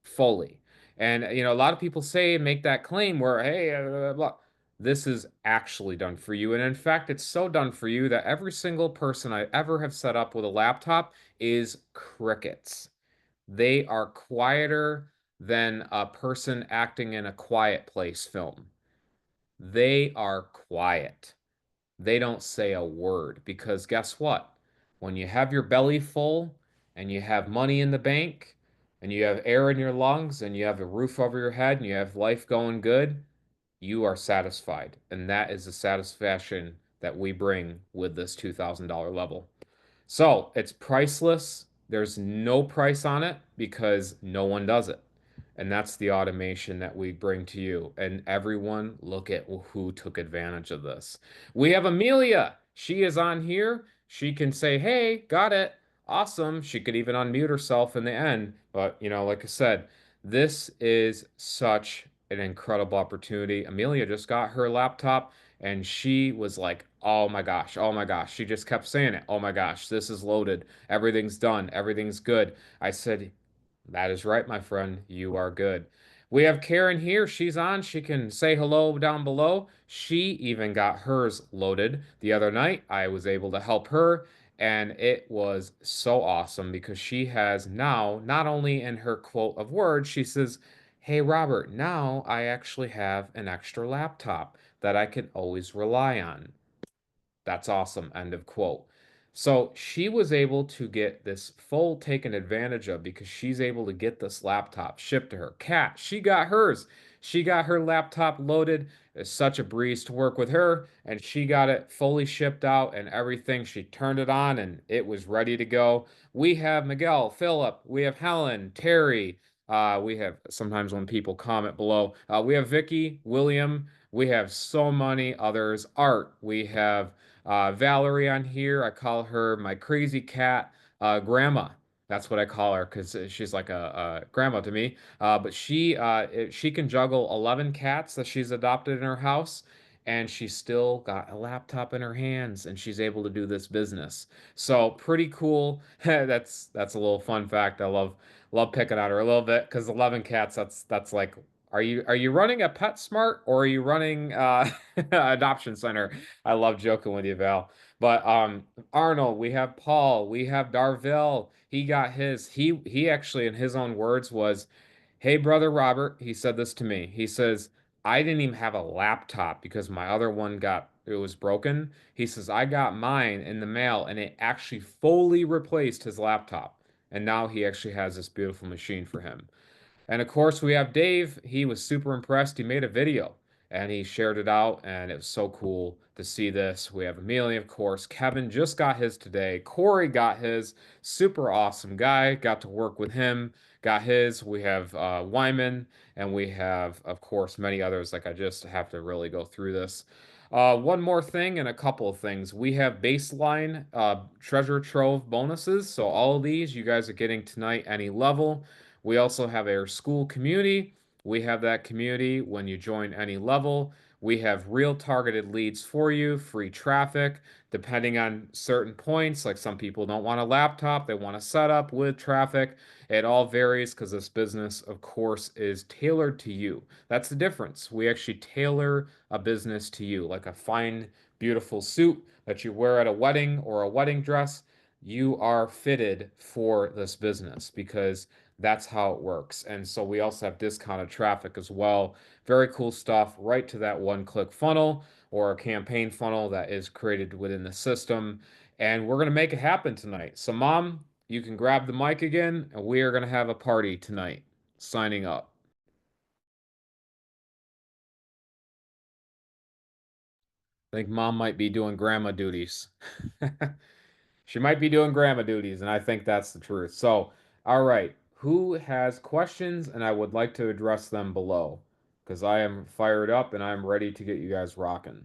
fully. And a lot of people say and make that claim where, hey, blah, blah, blah. This is actually done for you. And in fact, it's so done for you that every single person I ever have set up with a laptop is crickets. They are quieter than a person acting in a quiet place film. They are quiet. They don't say a word because guess what? When you have your belly full and you have money in the bank and you have air in your lungs and you have a roof over your head and you have life going good, you are satisfied. And that is the satisfaction that we bring with this $2,000 level. So it's priceless. There's no price on it because no one does it. And that's the automation that we bring to you. And everyone, look at who took advantage of this. We have Amelia. She is on here. She can say, hey, got it. Awesome. She could even unmute herself in the end. But, like I said, this is such an incredible opportunity. Amelia just got her laptop and she was like, oh my gosh, oh my gosh. She just kept saying it. Oh my gosh, this is loaded. Everything's done. Everything's good. I said, that is right, my friend. You are good. We have Karen here. She's on. She can say hello down below. She even got hers loaded the other night. I was able to help her, and it was so awesome because she has now, not only in her quote of words, she says, hey, Robert, now I actually have an extra laptop that I can always rely on. That's awesome. End of quote. So she was able to get this full taken advantage of because she's able to get this laptop shipped to her. Kat, she got hers. She got her laptop loaded. It's such a breeze to work with her, and she got it fully shipped out and everything. She turned it on and it was ready to go. We have Miguel, Philip, we have Helen, Terry. We have sometimes when people comment below, we have Vicky, William. We have so many others. Art. We have Valerie on here. I call her my crazy cat, grandma. That's what I call her because she's like a grandma to me. But she can juggle 11 cats that she's adopted in her house, and she's still got a laptop in her hands, and she's able to do this business. So pretty cool. That's a little fun fact. I love picking on her a little bit because 11 cats. That's like. Are you running a PetSmart or are you running adoption center? I love joking with you, Val. But Arnold, we have Paul, we have Darvell. He got his. He actually, in his own words, was, "Hey, brother Robert." He said this to me. He says, "I didn't even have a laptop because my other one it was broken." He says, "I got mine in the mail and it actually fully replaced his laptop, and now he actually has this beautiful machine for him." And of course, we have Dave. He was super impressed. He made a video. and he shared it out, and it was so cool to see this. We have Amelia, of course. Kevin just got his today. Corey got his. Super awesome guy. Got to work with him. Got his. We have Wyman, and we have, of course, many others. Like I just have to really go through this. One more thing and a couple of things. We have baseline treasure trove bonuses. So all of these you guys are getting tonight, any level. We also have our school community. We have that community when you join any level. We have real targeted leads for you, free traffic, depending on certain points. Like some people don't want a laptop, they want a setup with traffic. It all varies because this business, of course, is tailored to you. That's the difference. We actually tailor a business to you, like a fine, beautiful suit that you wear at a wedding or a wedding dress. You are fitted for this business because that's how it works. And so we also have discounted traffic as well. Very cool stuff, right to that one-click funnel or a campaign funnel that is created within the system. And we're going to make it happen tonight. So, Mom, you can grab the mic again, and we are going to have a party tonight. Signing up. I think Mom might be doing grandma duties. She might be doing grandma duties, and I think that's the truth. So, all right, who has questions? And I would like to address them below because I am fired up and I'm ready to get you guys rocking.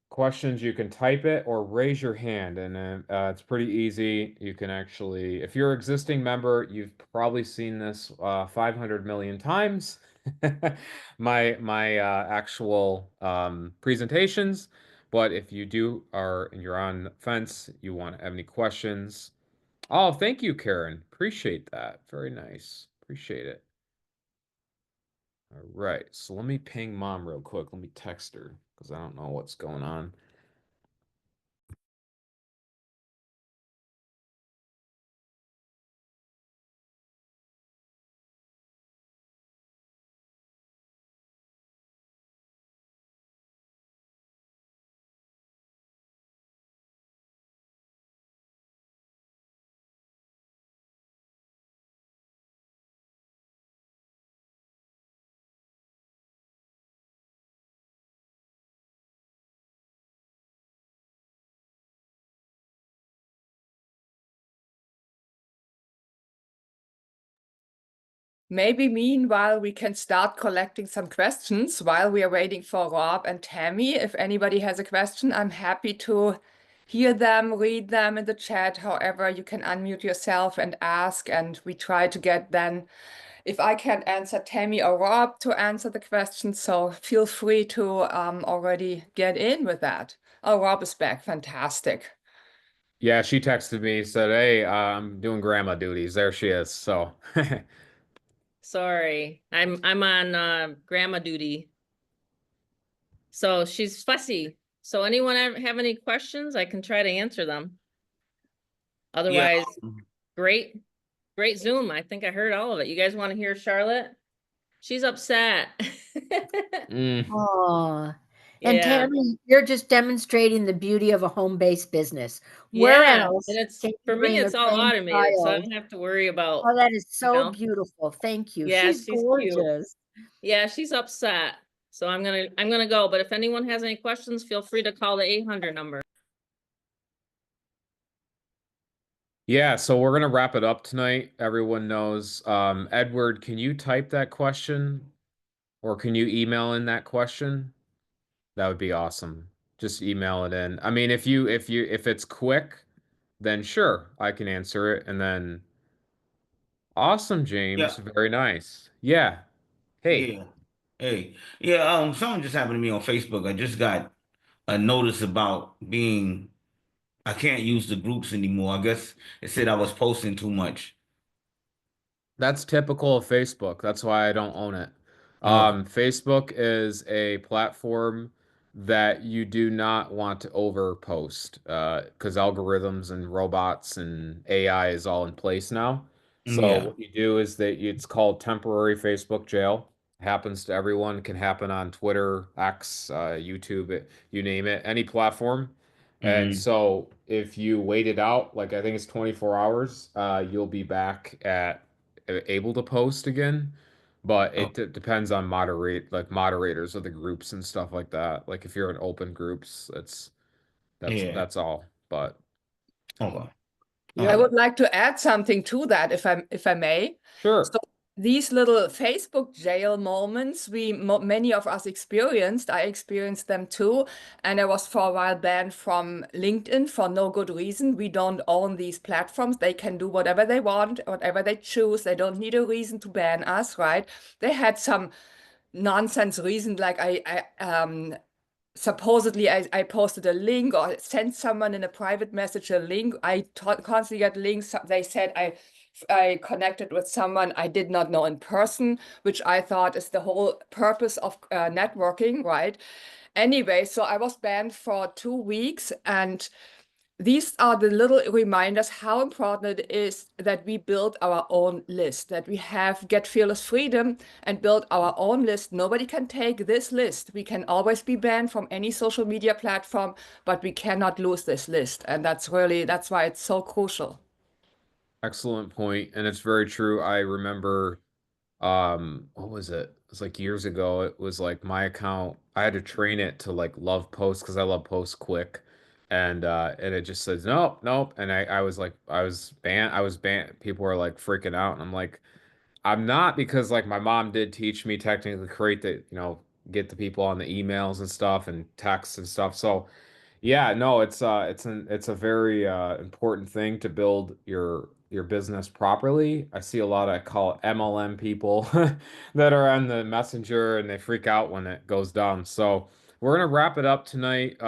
Questions, you can type it or raise your hand, and it's pretty easy. You can actually, if you're an existing member, you've probably seen this 500 million times. My actual presentations. But if you do are and you're on the fence, you want to have any questions. Oh, thank you, Karen. Appreciate that. Very nice. Appreciate it. All right. So let me ping Mom real quick. Let me text her because I don't know what's going on. Maybe meanwhile we can start collecting some questions while we are waiting for Rob and Tammy. If anybody has a question, I'm happy to hear them, read them in the chat. However, you can unmute yourself and ask, and we try to get then, if I can't answer, Tammy or Rob to answer the question. So feel free to already get in with that. Oh, Rob is back. Fantastic. Yeah, she texted me, said, "Hey, I'm doing grandma duties." There she is. So, Sorry, I'm on grandma duty. So she's fussy. So anyone have any questions? I can try to answer them. Yeah. Otherwise, great, great Zoom. I think I heard all of it. You guys want to hear Charlotte? She's upset. mm, Oh, and Yeah, Tammy, you're just demonstrating the beauty of a home-based business. Where yeah. And else it's can you for me, bring a it's all automated, so I grandchild? don't have to worry about, Oh, that is you so know. beautiful. Thank you. Yeah, She's she's cute. gorgeous. Yeah, she's upset. So I'm gonna go. But if anyone has any questions, feel free to call the 800 number. yeah, so we're gonna wrap it up tonight. Everyone knows. Edward, can you type that question or can you email in that question? That would be awesome. Just email it in. I mean, if it's quick, then sure, I can answer it. And then awesome, James. Yeah. Very nice. Yeah. Hey. Yeah. Hey. Yeah. Something just happened to me on Facebook. I just got a notice about being. I can't use the groups anymore. I guess it said I was posting too much. That's typical of Facebook. That's why I don't own it. Oh. Facebook is a platform that you do not want to overpost because algorithms and robots and AI is all in place now. So Yeah. what you do is that it's called temporary Facebook jail. Happens to everyone, can happen on Twitter, X, YouTube, you name it, any platform. And Hmm. so if you wait it out, like I think it's 24 hours, you'll be back at able to post again. but Oh, it depends on moderators of the groups and stuff like that. Like if you're in open groups, yeah. that's all. But Okay. I Um, would like to add something to that, if I may. sure. So these little Facebook jail moments, many of us experienced. I experienced them too, and I was for a while banned from LinkedIn for no good reason. We don't own these platforms. They can do whatever they want, whatever they choose. They don't need a reason to ban us, right? They had some nonsense reason, like supposedly I posted a link or sent someone in a private message a link. I constantly get links. They said I connected with someone I did not know in person, which I thought is the whole purpose of networking, right? Anyway, so I was banned for 2 weeks, and these are the little reminders how important it is that we build our own list, that we have Get Fearless Freedom and build our own list. Nobody can take this list. We can always be banned from any social media platform, but we cannot lose this list. And that's why it's so crucial. Excellent point, and it's very true. I remember, what was it? It was like years ago. It was like my account. I had to train it to like love posts because I love posts quick, and it just says nope, nope. And I was like, I was banned. I was banned. People were like freaking out, and I'm like, I'm not, because like my mom did teach me technically create the, get the people on the emails and stuff and texts and stuff. So yeah, no, it's a very important thing to build your business properly. I see a lot of, I call it MLM people that are on the messenger and they freak out when it goes down. So we're gonna wrap it up tonight.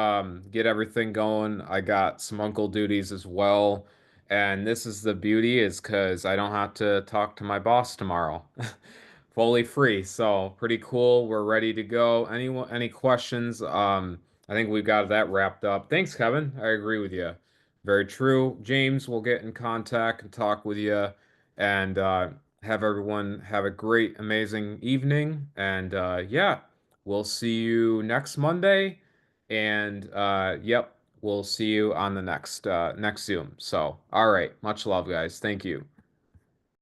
Get everything going. I got some uncle duties as well. And this is the beauty, is because I don't have to talk to my boss tomorrow. Fully free. So pretty cool. We're ready to go. Any questions? I think we've got that wrapped up. Thanks, Kevin. I agree with you. Very true. James, we'll get in contact and talk with you, and have everyone have a great, amazing evening. And yeah, we'll see you next Monday. And yep, we'll see you on the next Zoom. So, all right. Much love, guys. Thank you.